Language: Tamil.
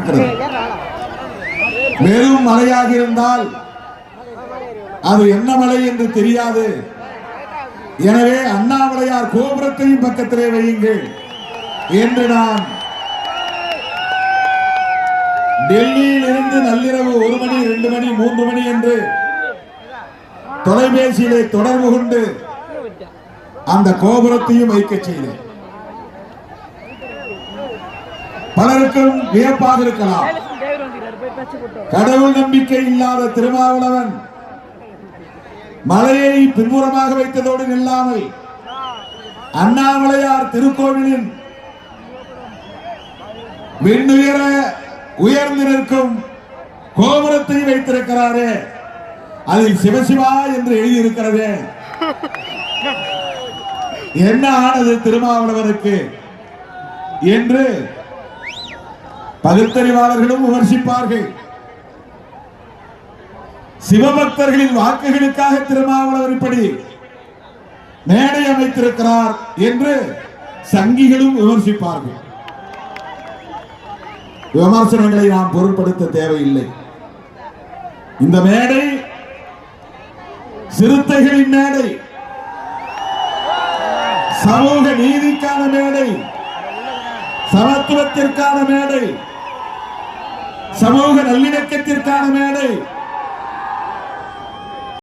இருக்கிறது. வெறும் மலையாக இருந்தால் அது என்ன மலை என்று தெரியாது. எனவே அண்ணாமலையார் கோபுரத்தையும் பக்கத்திலே வையுங்கள் என்று நான் டெல்லியில் இருந்து நள்ளிரவு 1 மணி 2 மணி 3 மணி என்று தொலைபேசியிலே தொடர்பு கொண்டு அந்த கோபுரத்தையும் வைக்க செய்தேன். பலருக்கும் வியப்பாக இருக்கலாம். கடவுள் நம்பிக்கை இல்லாத திருமாவளவன் மலையை பின்புறமாக வைத்ததோடு நில்லாமல் அண்ணாமலையார் திருக்கோவிலின் விண்ணுயர உயர்ந்து நிற்கும் கோபுரத்தை வைத்திருக்கிறாரே, அதில் சிவசிவா என்று எழுதியிருக்கிறது. என்ன ஆனது திருமாவளவனுக்கு என்று பகுத்தறிவாளர்களும் விமர்சிப்பார்கள். சிவபக்தர்களின் வாக்குகளுக்காக திருமாவளவர் இப்படி மேடை அமைத்திருக்கிறார் என்று சங்கிகளும் விமர்சிப்பார்கள். விமர்சனங்களை நாம் பொருட்படுத்த தேவையில்லை. இந்த மேடை சிறுத்தைகளின் மேடை, சமூக நீதிக்கான மேடை, சமத்துவத்திற்கான மேடை, சமூக நல்லிணக்கத்திற்கான மேடை,